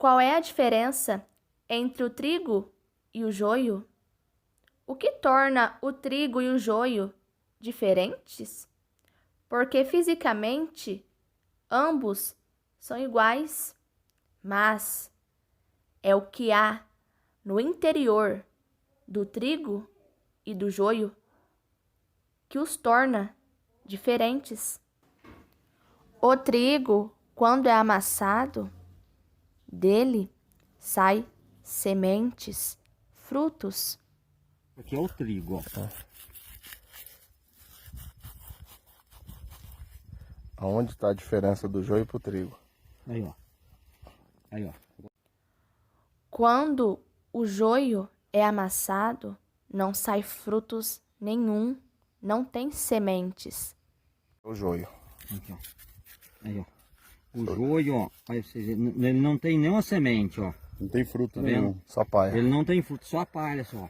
qual é a diferença entre o trigo e o joio? O que torna o trigo e o joio diferentes? Porque fisicamente ambos são iguais, mas é o que há no interior do trigo e do joio que os torna diferentes. O trigo, quando é amassado, dele sai sementes, frutos. Aqui é o trigo, ó. Aonde está a diferença do joio pro trigo? Aí, ó. Aí, ó. Quando o joio é amassado, não sai frutos nenhum, não tem sementes. O joio. Aqui, ó. Aí, ó. O joio, ó. Aí vocês, ele não tem nenhuma semente, ó. Não tem fruto Tá nenhum, vendo? só palha. Ele não tem fruto, só a palha só.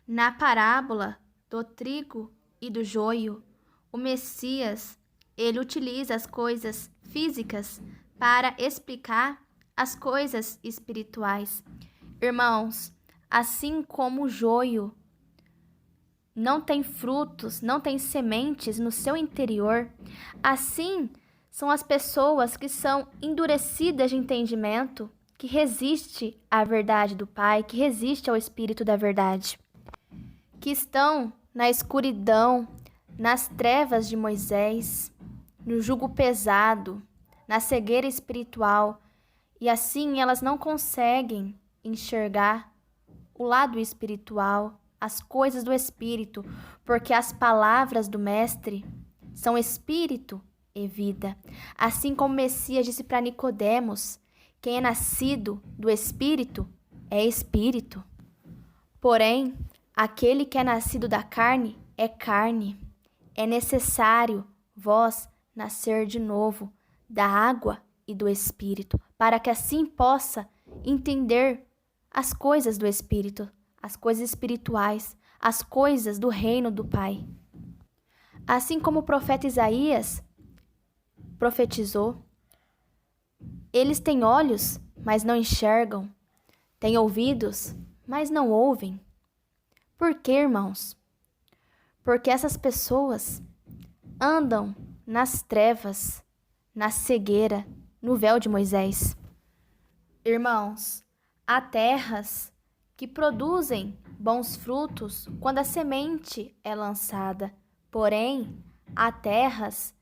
Na parábola do trigo e do joio, o Messias, ele utiliza as coisas físicas para explicar as coisas espirituais. Irmãos, assim como o joio não tem frutos, não tem sementes no seu interior, assim são as pessoas que são endurecidas de entendimento, que resiste à verdade do Pai, que resiste ao Espírito da verdade, que estão na escuridão, nas trevas de Moisés, no jugo pesado, na cegueira espiritual, e assim elas não conseguem enxergar o lado espiritual, as coisas do Espírito, porque as palavras do Mestre são Espírito e vida. Assim como o Messias disse para Nicodemos, quem é nascido do Espírito é Espírito. Porém, aquele que é nascido da carne é carne. É necessário vós nascer de novo da água e do Espírito, para que assim possa entender as coisas do Espírito, as coisas espirituais, as coisas do reino do Pai. Assim como o profeta Isaías profetizou, eles têm olhos, mas não enxergam, têm ouvidos, mas não ouvem. Por quê, irmãos? Porque essas pessoas andam nas trevas, na cegueira, no véu de Moisés. Irmãos, há terras que produzem bons frutos quando a semente é lançada, porém, há terras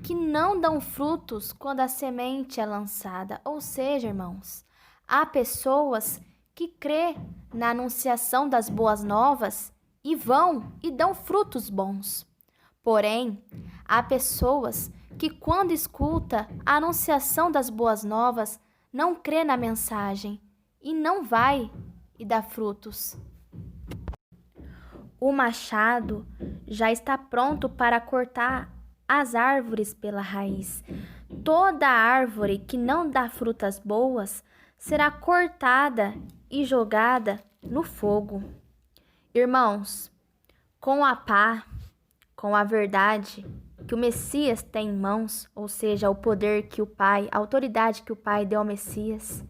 que não dão frutos quando a semente é lançada. Ou seja, irmãos, há pessoas que crê na anunciação das boas novas e vão e dão frutos bons. Porém, há pessoas que quando escuta a anunciação das boas novas, não crê na mensagem e não vai e dá frutos. O machado já está pronto para cortar as árvores pela raiz. Toda árvore que não dá frutas boas será cortada e jogada no fogo. Irmãos, com a pá, com a verdade que o Messias tem em mãos, ou seja, o poder que o Pai, a autoridade que o Pai deu ao Messias,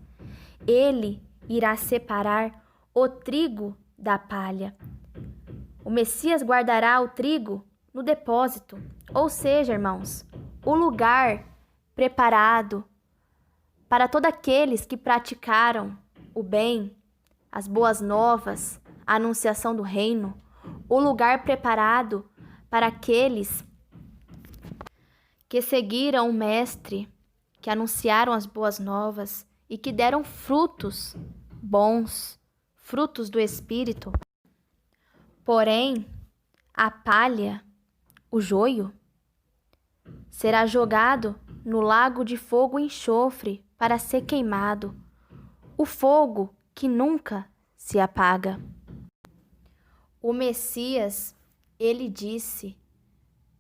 ele irá separar o trigo da palha. O Messias guardará o trigo no depósito, ou seja, irmãos, o lugar preparado para todos aqueles que praticaram o bem, as boas novas, a anunciação do reino, o lugar preparado para aqueles que seguiram o Mestre, que anunciaram as boas novas e que deram frutos bons, frutos do Espírito. Porém, a palha, o joio, será jogado no lago de fogo e enxofre para ser queimado, o fogo que nunca se apaga. O Messias, ele disse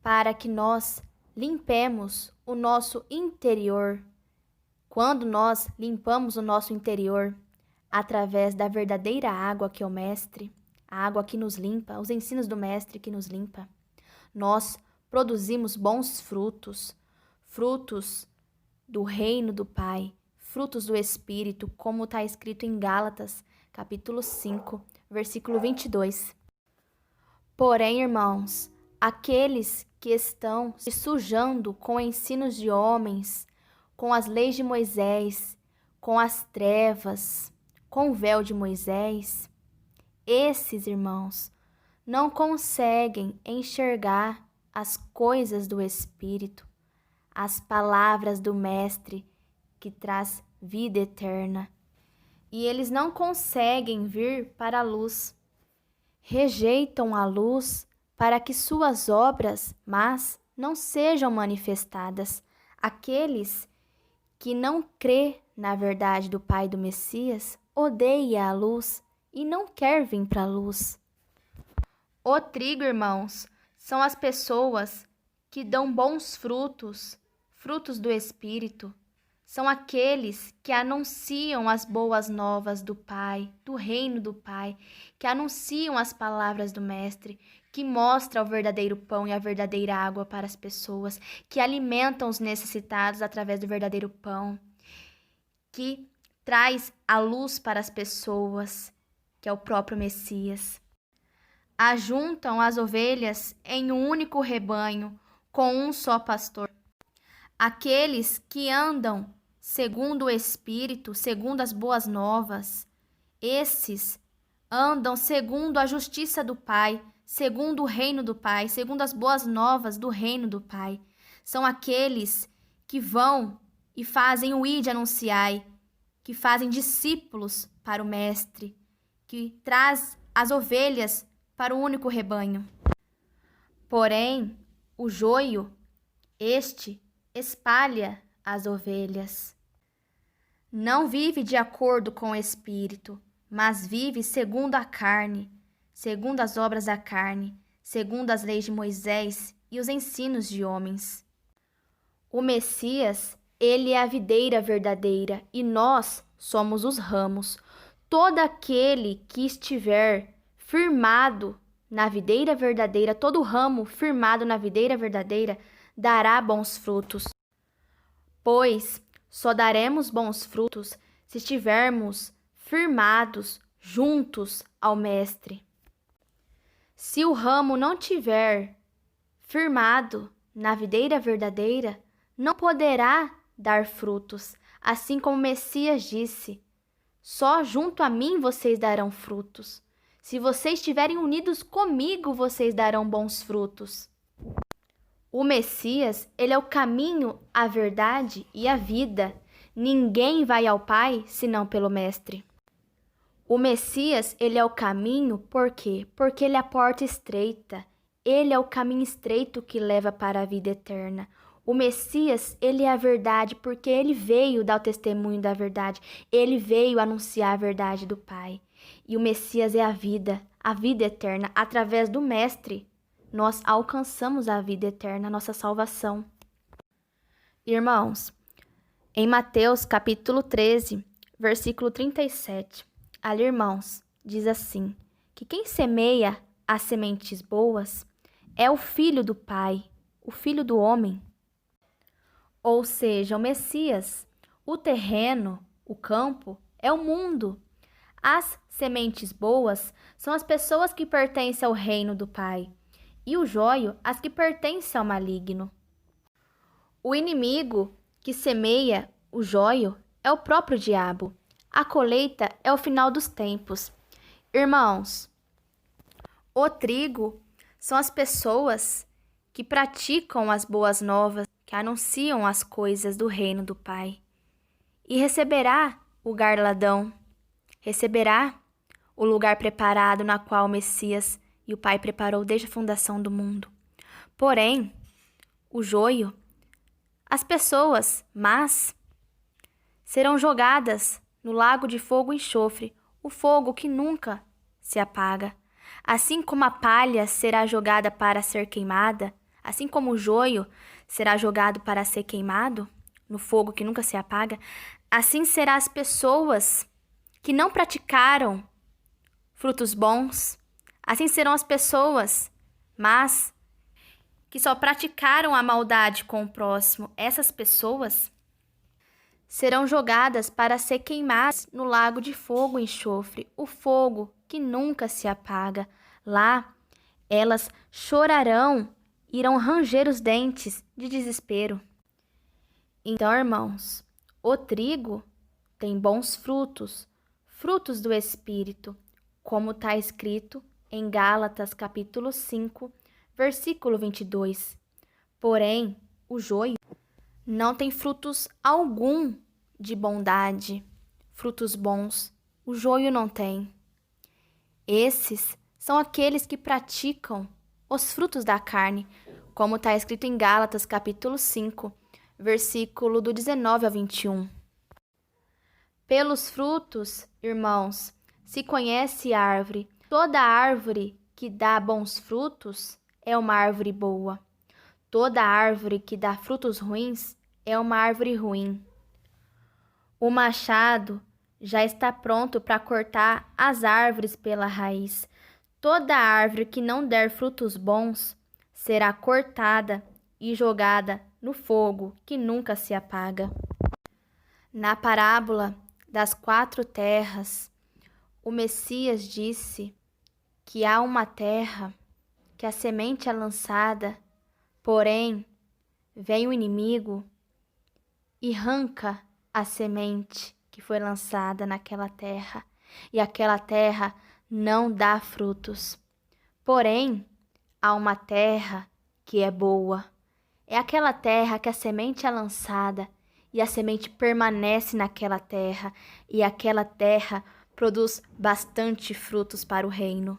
para que nós limpemos o nosso interior. Quando nós limpamos o nosso interior através da verdadeira água que é o Mestre, a água que nos limpa, os ensinos do Mestre que nos limpa, nós produzimos bons frutos, frutos do reino do Pai, frutos do Espírito, como está escrito em Gálatas, capítulo 5, versículo 22. Porém, irmãos, aqueles que estão se sujando com ensinos de homens, com as leis de Moisés, com as trevas, com o véu de Moisés, esses, irmãos, não conseguem enxergar as coisas do Espírito, as palavras do Mestre que traz vida eterna. E eles não conseguem vir para a luz. Rejeitam a luz para que suas obras más não sejam manifestadas. Aqueles que não crê na verdade do Pai do Messias odeia a luz e não quer vir para a luz. O trigo, irmãos, são as pessoas que dão bons frutos, frutos do Espírito. São aqueles que anunciam as boas novas do Pai, do reino do Pai, que anunciam as palavras do Mestre, que mostram o verdadeiro pão e a verdadeira água para as pessoas, que alimentam os necessitados através do verdadeiro pão, que traz a luz para as pessoas, que é o próprio Messias. Ajuntam as ovelhas em um único rebanho, com um só pastor. Aqueles que andam segundo o Espírito, segundo as boas novas, esses andam segundo a justiça do Pai, segundo o reino do Pai, segundo as boas novas do reino do Pai. São aqueles que vão e fazem o ide anunciai, que fazem discípulos para o Mestre, que traz as ovelhas para o único rebanho. Porém, o joio, este espalha as ovelhas. Não vive de acordo com o Espírito, mas vive segundo a carne, segundo as obras da carne, segundo as leis de Moisés e os ensinos de homens. O Messias, ele é a videira verdadeira e nós somos os ramos. Todo aquele que estiver firmado na videira verdadeira, todo ramo firmado na videira verdadeira, dará bons frutos. Pois só daremos bons frutos se estivermos firmados juntos ao Mestre. Se o ramo não tiver firmado na videira verdadeira, não poderá dar frutos, assim como o Messias disse: só junto a mim vocês darão frutos. Se vocês estiverem unidos comigo, vocês darão bons frutos. O Messias, ele é o caminho, a verdade e a vida. Ninguém vai ao Pai senão pelo Mestre. O Messias, ele é o caminho, por quê? Porque ele é a porta estreita. Ele é o caminho estreito que leva para a vida eterna. O Messias, ele é a verdade, porque ele veio dar o testemunho da verdade. Ele veio anunciar a verdade do Pai. E o Messias é a vida eterna. Através do Mestre, nós alcançamos a vida eterna, a nossa salvação. Irmãos, em Mateus capítulo 13, versículo 37, ali, irmãos, diz assim, que quem semeia as sementes boas é o Filho do Pai, o Filho do homem. Ou seja, o Messias, o terreno, o campo, é o mundo. As sementes boas são as pessoas que pertencem ao reino do Pai, e o joio, as que pertencem ao maligno. O inimigo que semeia o joio é o próprio diabo. A colheita é o final dos tempos. Irmãos, o trigo são as pessoas que praticam as boas novas, que anunciam as coisas do reino do Pai. E receberá o galardão, receberá o lugar preparado na qual o Messias e o Pai preparou desde a fundação do mundo. Porém, o joio, as pessoas más, serão jogadas no lago de fogo e enxofre, o fogo que nunca se apaga. Assim como a palha será jogada para ser queimada, assim como o joio será jogado para ser queimado, no fogo que nunca se apaga, assim serão as pessoas que não praticaram frutos bons. Assim serão as pessoas mas que só praticaram a maldade com o próximo. Essas pessoas serão jogadas para ser queimadas no lago de fogo e enxofre, o fogo que nunca se apaga. Lá, elas chorarão, irão ranger os dentes de desespero. Então, irmãos, o trigo tem bons frutos, frutos do Espírito, como está escrito em Gálatas capítulo 5, versículo 22. Porém, o joio não tem frutos algum de bondade, frutos bons, o joio não tem. Esses são aqueles que praticam os frutos da carne, como está escrito em Gálatas capítulo 5, versículo do 19 ao 21. Pelos frutos, irmãos, se conhece a árvore. Toda árvore que dá bons frutos é uma árvore boa. Toda árvore que dá frutos ruins é uma árvore ruim. O machado já está pronto para cortar as árvores pela raiz. Toda árvore que não der frutos bons será cortada e jogada no fogo que nunca se apaga. Na parábola das 4 terras, o Messias disse que há uma terra que a semente é lançada, porém, vem o inimigo e arranca a semente que foi lançada naquela terra, e aquela terra não dá frutos. Porém, há uma terra que é boa. É aquela terra que a semente é lançada e a semente permanece naquela terra, e aquela terra produz bastante frutos para o reino.